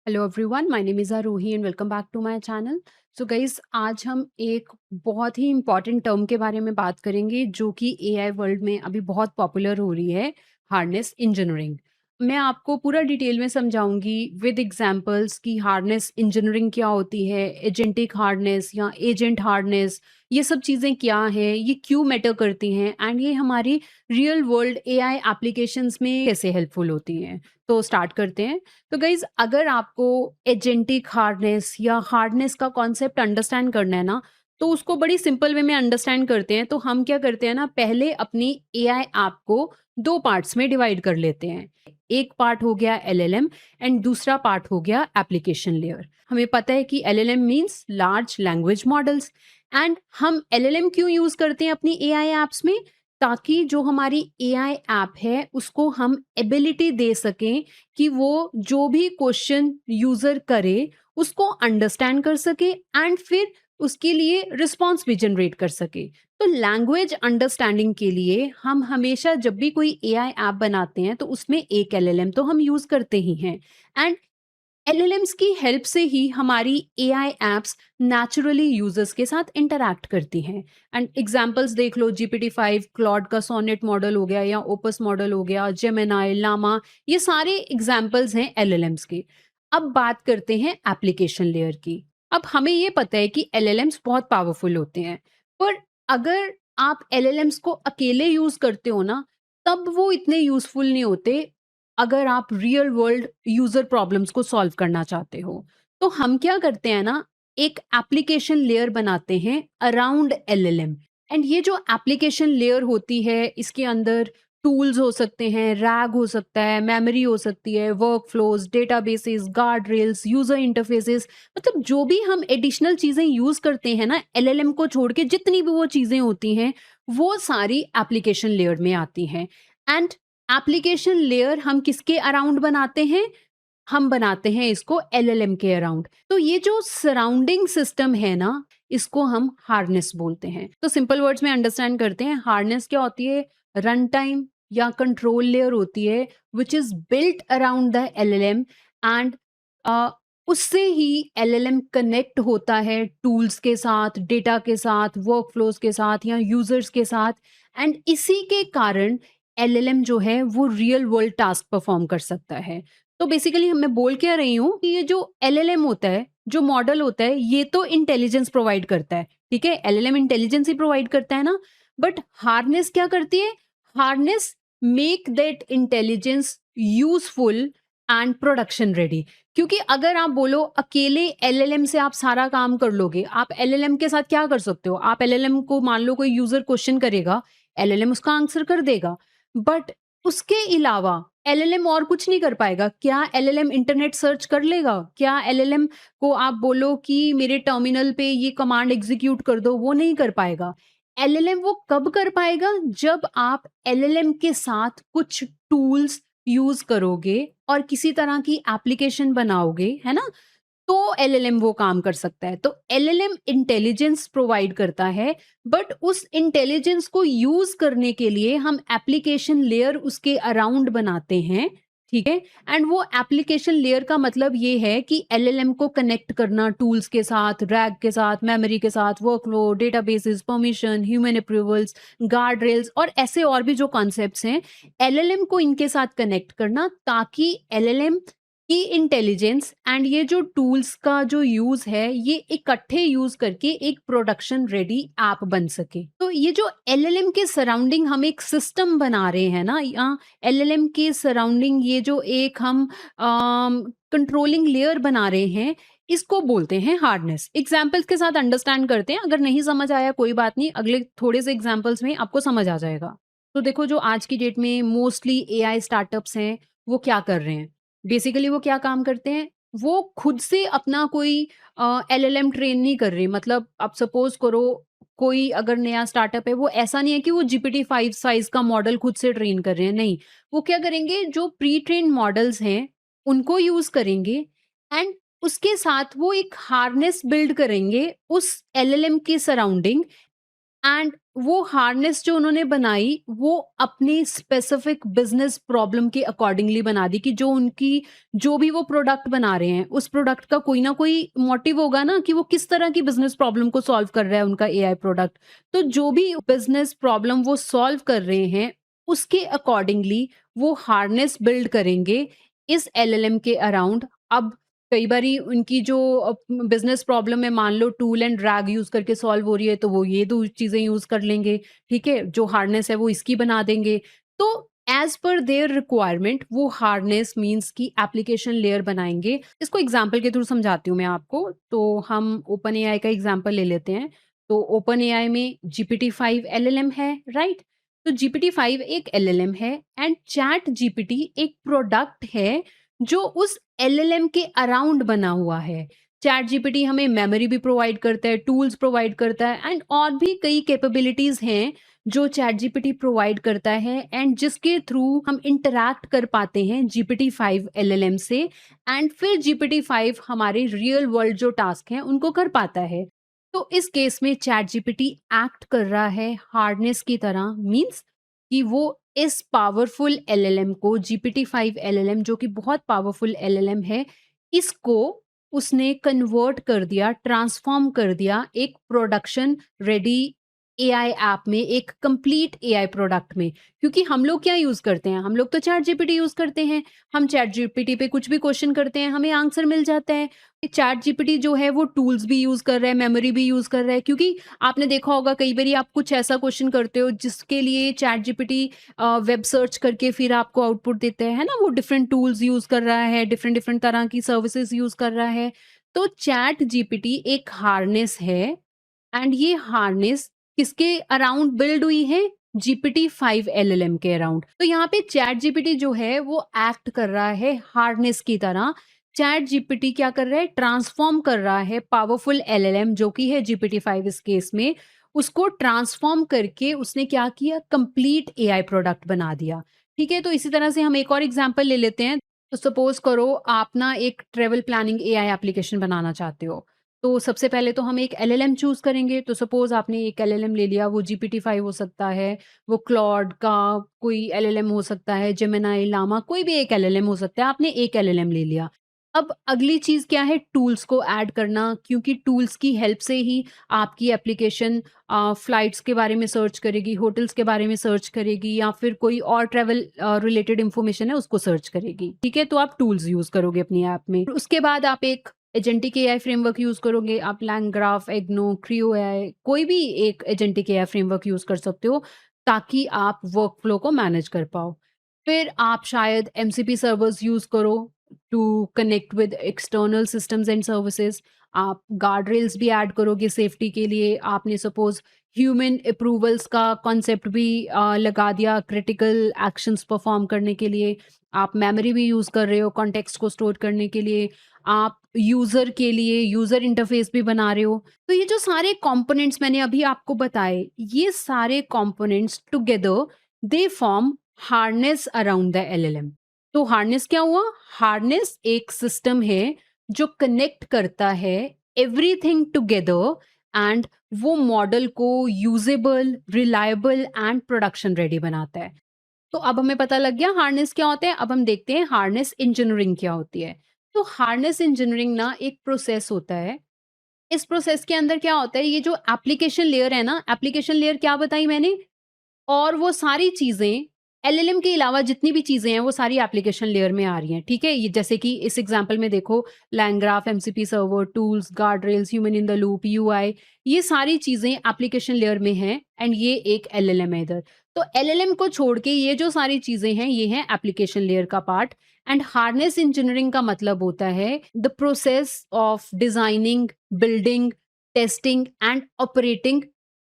Hello everyone, my name is Aarohi and welcome back to my channel. So guys, आज हम एक बहुत ही important term के बारे में बात करेंगे जो कि एआई वर्ल्ड में अभी बहुत पॉपुलर हो रही है, हार्नेस इंजीनियरिंग। मैं आपको पूरा डिटेल में समझाऊंगी विद एग्जांपल्स कि हार्नेस इंजीनियरिंग क्या होती है, एजेंटिक हार्नेस या एजेंट हार्नेस, ये सब चीज़ें क्या हैं, ये क्यों मैटर करती हैं एंड ये हमारी रियल वर्ल्ड एआई एप्लीकेशंस में कैसे हेल्पफुल होती हैं। तो स्टार्ट करते हैं। तो गाइज, अगर आपको एजेंटिक हार्डनेस या हार्डनेस का कॉन्सेप्ट अंडरस्टैंड करना है ना, तो उसको बड़ी सिंपल वे में अंडरस्टैंड करते हैं। तो हम क्या करते हैं ना, पहले अपनी एआई ऐप को दो पार्ट्स में डिवाइड कर लेते हैं। एक पार्ट हो गया एलएलएम एंड दूसरा पार्ट हो गया एप्लीकेशन लेयर। हमें पता है कि LLM means large language models. And हम एलएलएम क्यों यूज करते हैं अपनी एआई एप्स में? ताकि जो हमारी एआई ऐप है उसको हम एबिलिटी दे सकें कि वो जो भी क्वेश्चन यूजर करे उसको अंडरस्टैंड कर सके एंड फिर उसके लिए रिस्पॉन्स भी जनरेट कर सके। तो लैंग्वेज अंडरस्टैंडिंग के लिए हम हमेशा जब भी कोई एआई ऐप बनाते हैं तो उसमें एक एलएलएम तो हम यूज करते ही हैं। एंड एलएलएम्स की हेल्प से ही हमारी एआई एप्स नेचुरली यूजर्स के साथ इंटरैक्ट करती हैं। एंड एग्जांपल्स देख लो, GPT-5, क्लॉड का सोनेट मॉडल हो गया या ओपस मॉडल हो गया, जेमिनाई, लामा, ये सारे एग्जांपल्स हैं एलएलएम्स के। अब बात करते हैं एप्लीकेशन लेयर की। अब हमें ये पता है कि एलएलएम्स बहुत पावरफुल होते हैं, पर अगर आप एलएलएम्स को अकेले यूज करते हो ना, तब वो इतने यूजफुल नहीं होते अगर आप रियल वर्ल्ड यूजर प्रॉब्लम्स को सॉल्व करना चाहते हो। तो हम क्या करते हैं ना, एक एप्लीकेशन लेयर बनाते हैं अराउंड एलएलएम। एंड ये जो एप्लीकेशन लेयर होती है, इसके अंदर टूल्स हो सकते हैं, रैग हो सकता है, मेमोरी हो सकती है, workflows, databases, guard rails, user interfaces, मतलब जो भी हम एडिशनल चीजें यूज करते हैं ना एलएलएम को छोड़ के, जितनी भी वो चीजें होती हैं वो सारी एप्लीकेशन लेयर में आती हैं। एंड एप्लीकेशन लेयर हम किसके अराउंड बनाते हैं? हम बनाते हैं इसको एलएलएम के अराउंड। तो ये जो सराउंडिंग सिस्टम है ना, इसको हम हार्नेस बोलते हैं। तो सिंपल वर्ड्स में अंडरस्टैंड करते हैं, हार्नेस क्या होती है? रन टाइम या कंट्रोल लेयर होती है which is built around the LLM. And उससे ही एलएलएम कनेक्ट होता है टूल्स के साथ, डेटा के साथ, वर्कफ्लोज के साथ या यूजर्स के साथ। एंड इसी के कारण एलएलएम जो है वो रियल वर्ल्ड टास्क परफॉर्म कर सकता है। तो बेसिकली मैं बोल क्या रही हूँ कि ये जो एलएलएम होता है, जो मॉडल होता है, ये तो इंटेलिजेंस प्रोवाइड करता है, ठीक है? एलएलएम इंटेलिजेंस ही प्रोवाइड करता है ना। बट हार्नेस क्या करती है? Harness make that intelligence useful and production ready. क्योंकि अगर आप बोलो अकेले एलएलएम से आप सारा काम कर लोगे, आप एलएलएम के साथ क्या कर सकते हो? आप एलएलएम को, मान लो कोई यूजर क्वेश्चन करेगा, एलएलएम उसका आंसर कर देगा, बट उसके अलावा एलएलएम और कुछ नहीं कर पाएगा। क्या एलएलएम इंटरनेट सर्च कर लेगा? क्या एलएलएम को आप बोलो कि मेरे टर्मिनल पे ये कमांड एग्जीक्यूट कर दो, वो नहीं कर पाएगा। एलएलएम वो कब कर पाएगा? जब आप एलएलएम के साथ कुछ टूल्स यूज करोगे और किसी तरह की एप्लीकेशन बनाओगे, है ना? तो एलएलएम वो काम कर सकता है। तो एलएलएम इंटेलिजेंस प्रोवाइड करता है, बट उस इंटेलिजेंस को यूज करने के लिए हम एप्लीकेशन लेयर उसके अराउंड बनाते हैं, ठीक है? एंड वो एप्लीकेशन लेयर का मतलब ये है कि एलएलएम को कनेक्ट करना टूल्स के साथ, रैग के साथ, मेमोरी के साथ, workload, databases, permission, human approvals, guard rails और ऐसे और भी जो कॉन्सेप्ट्स हैं, एलएलएम को इनके साथ कनेक्ट करना, ताकि एलएलएम की इंटेलिजेंस एंड ये जो टूल्स का जो यूज है, ये इकट्ठे यूज करके एक प्रोडक्शन रेडी ऐप बन सके। तो ये जो एलएलएम के सराउंडिंग हम एक सिस्टम बना रहे हैं ना, या एलएलएम के सराउंडिंग ये जो एक हम कंट्रोलिंग लेयर बना रहे हैं, इसको बोलते हैं हार्डनेस। एग्जाम्पल्स के साथ अंडरस्टैंड करते हैं। अगर नहीं समझ आया कोई बात नहीं, अगले थोड़े से एग्जाम्पल्स में आपको समझ आ जाएगा। तो देखो, जो आज की डेट में मोस्टली एआई स्टार्टअप्स हैं, वो क्या कर रहे हैं? बेसिकली वो क्या काम करते हैं? वो खुद से अपना कोई एलएलएम ट्रेन नहीं कर रहे। मतलब आप सपोज़ करो, कोई अगर नया स्टार्टअप है, वो ऐसा नहीं है कि वो जीपीटी-5 साइज़ का मॉडल खुद से ट्रेन कर रहे हैं, नहीं। वो क्या करेंगे, जो प्री ट्रेन्ड मॉडल्स हैं, उनको यूज़ करेंगे एंड उसके साथ वो एक हार्नेस बिल्ड करेंगे उस एलएलएम के सराउंडिंग। एंड वो हार्नेस जो उन्होंने बनाई, वो अपनी स्पेसिफिक बिज़नेस प्रॉब्लम के अकॉर्डिंगली बना दी कि जो उनकी जो भी वो प्रोडक्ट बना रहे हैं, उस प्रोडक्ट का कोई ना कोई मोटिव होगा ना कि वो किस तरह की बिज़नेस प्रॉब्लम को सॉल्व कर रहा है उनका एआई प्रोडक्ट। तो जो भी बिज़नेस प्रॉब्लम वो सॉल्व कर रहे हैं, उसके अकॉर्डिंगली वो हार्नेस बिल्ड करेंगे इस एलएलएम के अराउंड। अब कई बारी उनकी जो बिज़नेस प्रॉब्लम है, मान लो टूल एंड ड्रैग यूज़ करके सॉल्व हो रही है, तो वो ये 2 चीज़ें यूज़ कर लेंगे, ठीक है? जो हार्नेस है वो इसकी बना देंगे। तो एज़ पर देयर रिक्वायरमेंट वो हार्नेस मीन्स की एप्लीकेशन लेयर बनाएँगे। इसको एग्ज़ाम्पल के थ्रू समझाती हूँ मैं आपको। तो हम ओपन एआई का एग्ज़ाम्पल ले लेते हैं। तो ओपन एआई में जीपीटी-5 एलएलएम है, राइट? तो जीपीटी-5 एक एलएलएम है एंड चैट जीपीटी एक प्रोडक्ट है जो उस एलएलएम के अराउंड बना हुआ है। चैट जीपीटी हमें मेमोरी भी प्रोवाइड करता है, टूल्स प्रोवाइड करता है एंड और भी कई कैपेबिलिटीज़ हैं जो चैट जीपीटी प्रोवाइड करता है एंड जिसके थ्रू हम इंटरैक्ट कर पाते हैं जीपीटी-5 एलएलएम से एंड फिर जीपीटी-5 हमारे रियल वर्ल्ड जो टास्क हैं उनको कर पाता है। तो इस केस में चैट जीपीटी एक्ट कर रहा है हार्डनेस की तरह, मीन्स कि वो इस पावरफुल एलएलएम को जीपीटी-5 एलएलएम जो कि बहुत पावरफुल एलएलएम है, इसको उसने कन्वर्ट कर दिया, ट्रांसफ़ॉर्म कर दिया एक प्रोडक्शन रेडी एआई ऐप में, एक कंप्लीट एआई प्रोडक्ट में। क्योंकि हम लोग क्या यूज़ करते हैं? हम लोग तो चैट जीपीटी यूज़ करते हैं। हम चैट जीपीटी पे कुछ भी क्वेश्चन करते हैं, हमें आंसर मिल जाता है। चैट जीपीटी जो है वो टूल्स भी यूज़ कर रहा है, मेमोरी भी यूज़ कर रहा है, क्योंकि आपने देखा होगा कई बारी आप कुछ ऐसा क्वेश्चन करते हो जिसके लिए चैट जीपीटी वेब सर्च करके फिर आपको आउटपुट देता है ना? वो डिफरेंट टूल्स यूज़ कर रहा है, डिफरेंट डिफरेंट तरह की सर्विसेज़ यूज़ कर रहा है। तो चैट जीपीटी एक हार्नेस है एंड ये हार्नेस किसके अराउंड बिल्ड हुई है? जीपीटी-5 एलएलएम के अराउंड। तो यहाँ पे चैट जीपीटी जो है वो एक्ट कर रहा है हार्नेस की तरह। चैट जीपीटी क्या कर रहा है? ट्रांसफ़ॉर्म कर रहा है पावरफुल एलएलएम जो कि है जीपीटी-5 इस केस में, उसको ट्रांसफ़ॉर्म करके उसने क्या किया? कंप्लीट एआई प्रोडक्ट बना दिया। ठीक है? तो इसी तरह से हम एक और एग्ज़ाम्पल ले लेते हैं। तो सपोज़ करो आप ना एक ट्रैवल प्लानिंग एआई एप्लीकेशन बनाना चाहते हो। तो सबसे पहले तो हम एक एलएलएम चूज़ करेंगे। तो सपोज़ आपने एक एलएलएम ले लिया, वो जीपीटी-5 हो सकता है, वो क्लॉड का कोई एलएलएम हो सकता है, जेमिनी, llama कोई भी एक एलएलएम हो सकता है, आपने एक एलएलएम ले लिया। अब अगली चीज़ क्या है? टूल्स को ऐड करना, क्योंकि टूल्स की हेल्प से ही आपकी एप्लीकेशन फ्लाइट्स के बारे में सर्च करेगी, होटल्स के बारे में सर्च करेगी या फिर कोई और ट्रैवल रिलेटेड इन्फॉर्मेशन है उसको सर्च करेगी। ठीक है? तो आप टूल्स यूज़ करोगे अपनी ऐप में। उसके बाद आप एक एजेंटिक एआई फ्रेमवर्क यूज़ करोगे, आप लैंग्राफ, एग्नो, क्रियो एआई कोई भी एक एजेंटिक एआई फ्रेमवर्क यूज़ कर सकते हो, ताकि आप वर्कफ्लो को मैनेज कर पाओ। फिर आप शायद एमसीपी सर्वर्स यूज़ करो to connect with external systems and services. आप गार्ड रेल्स भी ऐड करोगे सेफ्टी के लिए। आपने सपोज़ ह्यूमन अप्रूवल्स का कॉन्सेप्ट भी लगा दिया क्रिटिकल एक्शंस परफॉर्म करने के लिए। आप मेमोरी भी यूज़ कर रहे हो कॉन्टेक्स्ट को स्टोर करने के लिए। आप यूज़र के लिए यूज़र इंटरफ़ेस भी बना रहे हो। तो ये जो सारे कंपोनेंट्स मैंने अभी आपको बताए, ये सारे components together they form harness around the LLM. तो हार्नेस क्या हुआ? हार्नेस एक सिस्टम है जो कनेक्ट करता है एवरीथिंग टुगेदर एंड वो मॉडल को usable, reliable and production ready बनाता है। तो अब हमें पता लग गया हार्नेस क्या होते हैं। अब हम देखते हैं हार्नेस इंजीनियरिंग क्या होती है। तो हार्नेस इंजीनियरिंग ना एक प्रोसेस होता है। इस प्रोसेस के अंदर क्या होता है, ये जो एप्लीकेशन लेयर है ना, एप्लीकेशन लेयर क्या बताई मैंने? और वो सारी चीज़ें एलएलएम के अलावा जितनी भी चीज़ें हैं, वो सारी एप्लीकेशन लेयर में आ रही हैं, ठीक है? ये जैसे कि इस एग्ज़ाम्पल में देखो, LangGraph, MCP server, tools, guardrails, human in the loop, UI, ये सारी चीज़ें एप्लीकेशन लेयर में हैं एंड ये एक एलएलएम है इधर। तो एलएलएम को छोड़ के ये जो सारी चीज़ें हैं, ये हैं एप्लीकेशन लेयर का पार्ट एंड हार्नेस इंजीनियरिंग का मतलब होता है the process of designing, building, testing and operating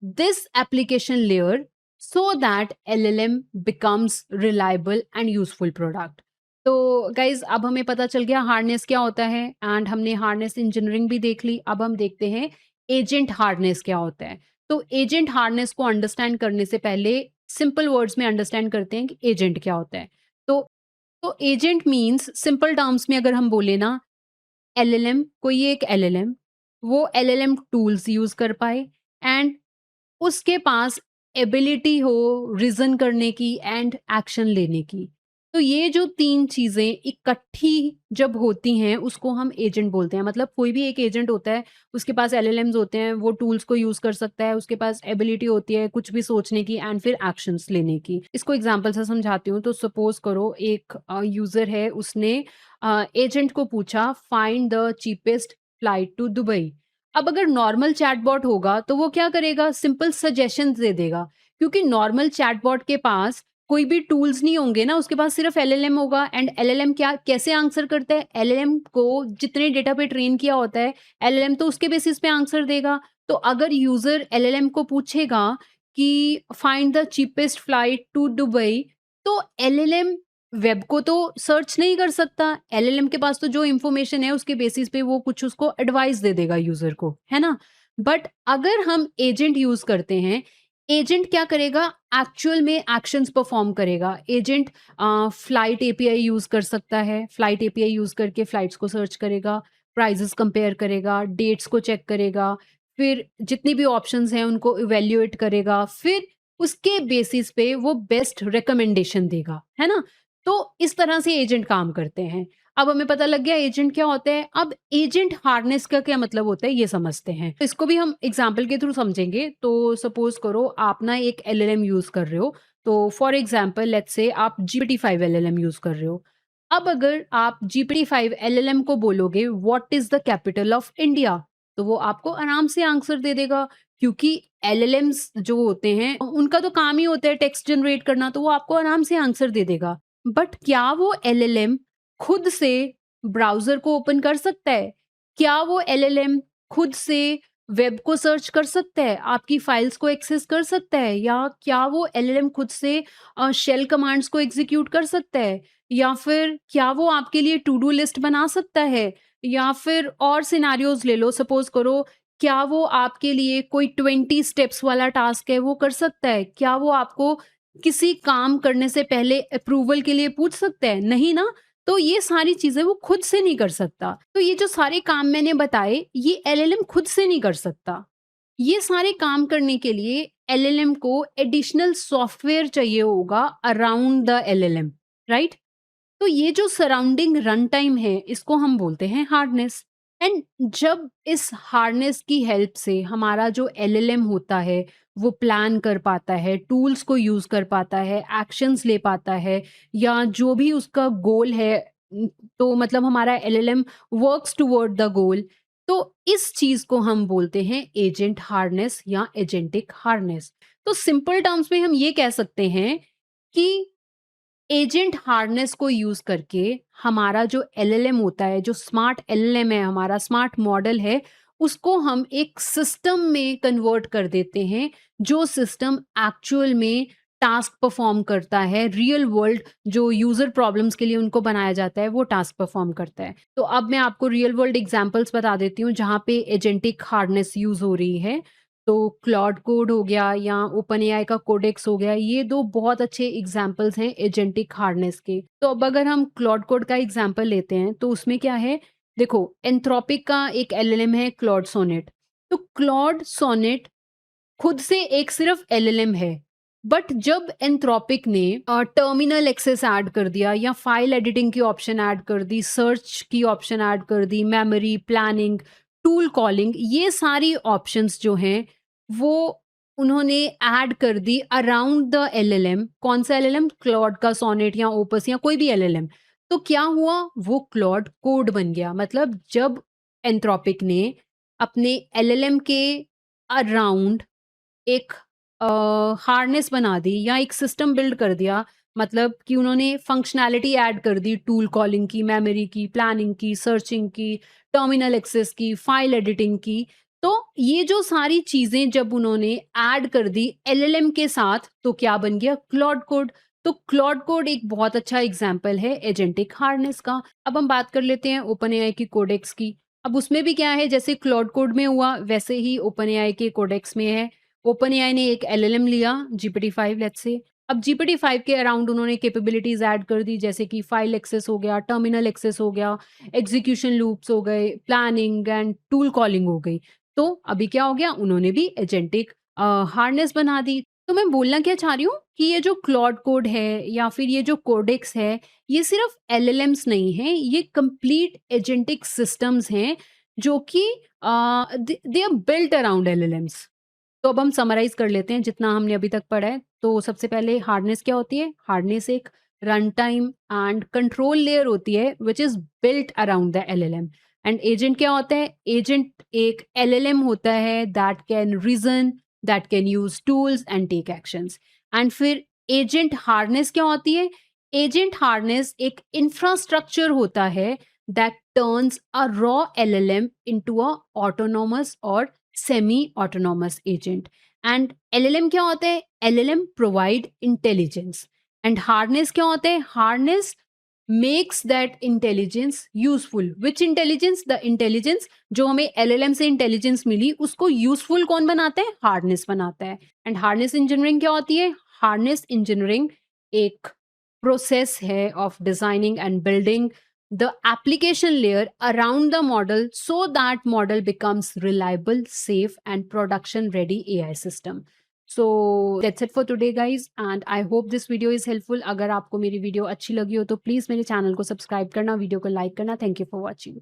this application layer so that LLM becomes reliable and useful product। तो गाइज अब हमें पता चल गया हार्नेस क्या होता है एंड हमने हार्नेस इंजीनियरिंग भी देख ली। अब हम देखते हैं एजेंट हार्नेस क्या होता है। तो एजेंट हार्नेस को अंडरस्टैंड करने से पहले सिंपल वर्ड्स में अंडरस्टैंड करते हैं कि एजेंट क्या होता है। तो एजेंट मीन्स सिंपल टर्म्स में अगर हम बोले ना, एलएलएम, कोई एक एलएलएम, वो एलएलएम टूल्स यूज कर पाए एंड उसके पास एबिलिटी हो रीज़न करने की एंड एक्शन लेने की। तो ये जो 3 चीज़ें इकट्ठी जब होती हैं, उसको हम एजेंट बोलते हैं। मतलब कोई भी एक एजेंट होता है, उसके पास एलएलएम्स होते हैं, वो टूल्स को यूज़ कर सकता है, उसके पास एबिलिटी होती है कुछ भी सोचने की एंड फिर एक्शंस लेने की। इसको एग्ज़ाम्पल से समझाती हूँ। तो सपोज़ करो एक यूज़र है, उसने एजेंट को पूछा find the cheapest flight to Dubai. अब अगर नॉर्मल चैटबॉट होगा तो वो क्या करेगा? सिंपल सजेशंस दे देगा। क्योंकि नॉर्मल चैटबॉट के पास कोई भी टूल्स नहीं होंगे ना, उसके पास सिर्फ एलएलएम होगा एंड एलएलएम क्या कैसे आंसर करता है? एलएलएम को जितने डेटा पे ट्रेन किया होता है, एलएलएम तो उसके बेसिस पे आंसर देगा। तो अगर यूज़र एलएलएम को पूछेगा कि find the cheapest flight to Dubai, तो एलएलएम वेब को तो सर्च नहीं कर सकता। एलएलएम के पास तो जो इन्फॉर्मेशन है उसके बेसिस पे वो कुछ उसको एडवाइस दे देगा यूज़र को, है ना? बट अगर हम एजेंट यूज़ करते हैं, एजेंट क्या करेगा? एक्चुअल में एक्शंस परफॉर्म करेगा। एजेंट फ्लाइट एपीआई यूज़ कर सकता है। फ्लाइट एपीआई यूज़ करके फ्लाइट्स को सर्च करेगा, प्राइसेस कंपेयर करेगा, डेट्स को चेक करेगा, फिर जितनी भी ऑप्शंस हैं उनको इवैल्यूएट करेगा, फिर उसके बेसिस पे वो बेस्ट रिकमेंडेशन देगा, है ना? तो इस तरह से एजेंट काम करते हैं। अब हमें पता लग गया एजेंट क्या होता है। अब एजेंट हार्नेस का क्या मतलब होता है ये समझते हैं। तो इसको भी हम एग्जांपल के थ्रू समझेंगे। तो सपोज़ करो आप ना एक एलएलएम यूज़ कर रहे हो। तो फॉर एग्जांपल लेट्स से आप जीपीटी-5 एलएलएम यूज़ कर रहे हो। अब अगर आप जीपीटी-5 एलएलएम को बोलोगे what is the capital of India? तो वो आपको आराम से आंसर दे देगा, क्योंकि एलएलएम्स जो होते हैं उनका तो काम ही होता है टेक्स्ट जनरेट करना, तो वो आपको आराम से आंसर दे देगा। बट क्या वो एलएलएम खुद से ब्राउज़र को ओपन कर सकता है? क्या वो एलएलएम खुद से वेब को सर्च कर सकता है? आपकी फाइल्स को एक्सेस कर सकता है? या क्या वो एलएलएम खुद से शेल कमांड्स को एग्ज़ीक्यूट कर सकता है? या फिर क्या वो आपके लिए टू डू लिस्ट बना सकता है? या फिर और सिनेरियोज़ ले लो, सपोज़ करो क्या वो आपके लिए कोई 20 स्टेप्स वाला टास्क है वो कर सकता है? क्या वो आपको किसी काम करने से पहले अप्रूवल के लिए पूछ सकता है? नहीं ना? तो ये सारी चीज़ें वो खुद से नहीं कर सकता। तो ये जो सारे काम मैंने बताए, ये एलएलएम खुद से नहीं कर सकता। ये सारे काम करने के लिए एलएलएम को एडिशनल सॉफ्टवेयर चाहिए होगा अराउंड द एलएलएम, राइट? तो ये जो सराउंडिंग रन टाइम है, इसको हम बोलते हैं हार्डनेस। एंड जब इस हार्डनेस की हेल्प से हमारा जो एलएलएम होता है, वो प्लान कर पाता है, टूल्स को यूज़ कर पाता है, एक्शंस ले पाता है, या जो भी उसका गोल है, तो मतलब हमारा LLM works toward the goal. तो इस चीज़ को हम बोलते हैं एजेंट हार्डनेस या एजेंटिक हार्डनेस। तो सिंपल टर्म्स में हम ये कह सकते हैं कि एजेंट हार्नेस को यूज करके हमारा जो एलएलएम होता है, जो स्मार्ट एलएलएम है, हमारा स्मार्ट मॉडल है, उसको हम एक सिस्टम में कन्वर्ट कर देते हैं, जो सिस्टम एक्चुअल में टास्क परफॉर्म करता है। रियल वर्ल्ड जो यूजर प्रॉब्लम्स के लिए उनको बनाया जाता है, वो टास्क परफॉर्म करता है। तो अब मैं आपको रियल वर्ल्ड एग्जांपल्स बता देती हूँ जहाँ पे एजेंटिक हार्डनेस यूज हो रही है। तो क्लॉड कोड हो गया या ओपन एआई का कोडेक्स हो गया, ये 2 बहुत अच्छे एग्जांपल्स हैं एजेंटिक हार्डनेस के। तो अब अगर हम क्लॉड कोड का एग्जांपल लेते हैं, तो उसमें क्या है? देखो, एंथ्रोपिक का एक एलएलएम है क्लॉड सोनेट। तो क्लॉड सोनेट खुद से एक सिर्फ एलएलएम है। बट जब एंथ्रोपिक ने टर्मिनल एक्सेस ऐड कर दिया या फाइल एडिटिंग की ऑप्शन ऐड कर दी, सर्च की ऑप्शन ऐड कर दी, मेमोरी, प्लानिंग, टूल कॉलिंग, ये सारी ऑप्शंस जो हैं वो उन्होंने ऐड कर दी अराउंड द एलएलएम। कौन सा एलएलएम? क्लॉड का सोनेट या ओपस या कोई भी एलएलएम। तो क्या हुआ? वो क्लॉड कोड बन गया। मतलब जब एंथ्रोपिक ने अपने एलएलएम के अराउंड एक हार्नेस बना दी या एक सिस्टम बिल्ड कर दिया, मतलब कि उन्होंने फंक्शनैलिटी ऐड कर दी टूल कॉलिंग की, मेमोरी की, प्लानिंग की, सर्चिंग की, टर्मिनल एक्सेस की, फाइल एडिटिंग की। तो ये जो सारी चीज़ें जब उन्होंने ऐड कर दी एलएलएम के साथ, तो क्या बन गया? Claude code. तो क्लॉड कोड एक बहुत अच्छा एग्जाम्पल है एजेंटिक हार्नेस का। अब हम बात कर लेते हैं ओपनएआई की कोडेक्स की। अब उसमें भी क्या है, जैसे क्लॉड कोड में हुआ वैसे ही ओपनएआई के कोडेक्स में है। ओपनएआई ने एक एलएलएम लिया GPT-5 लेट्स से। अब GPT-5 के अराउंड उन्होंने कैपेबिलिटीज़ ऐड कर दी, जैसे कि फाइल एक्सेस हो गया, टर्मिनल एक्सेस हो गया, एग्जीक्यूशन लूप्स हो गए, प्लानिंग एंड टूल कॉलिंग हो गई। तो अभी क्या हो गया? उन्होंने भी एजेंटिक हार्नेस बना दी। तो मैं बोलना क्या चाह रही हूँ कि ये जो क्लॉड कोड है या फिर ये जो कोडेक्स है, ये सिर्फ एलएलएम्स नहीं हैं, ये कंप्लीट एजेंटिक सिस्टम्स हैं जो कि they are built around LLMs. तो अब हम समराइज़ कर लेते हैं जितना हमने अभी तक पढ़ा है। तो सबसे पहले हार्डनेस क्या होती है? हार्डनेस एक run time and control layer होती है which is built around the LLM. And agent क्या होता है? एजेंट एक एलएलएम होता है that can reason, that can use tools and take actions. And फिर एजेंट हार्डनेस क्या होती है? एजेंट हार्डनेस एक इंफ्रास्ट्रक्चर होता है that turns a raw LLM into a autonomous और semi autonomous agent. And LLM क्या होता है? LLM provide intelligence. And hardness क्या होता है? Hardness makes that intelligence useful. Which intelligence? The intelligence जो हमें एलएलएम से इंटेलिजेंस मिली उसको यूजफुल कौन बनाता है? हार्डनेस बनाता है। एंड हार्डनेस इंजीनियरिंग क्या होती है? हार्डनेस इंजीनियरिंग एक प्रोसेस है of designing and building the application layer around the model so that model becomes reliable, safe and production ready AI system. So that's it for today guys and I hope this video is helpful. अगर आपको मेरी video अच्छी लगी हो तो please मेरे channel को subscribe करना, वीडियो को लाइक करना। Thank you for watching.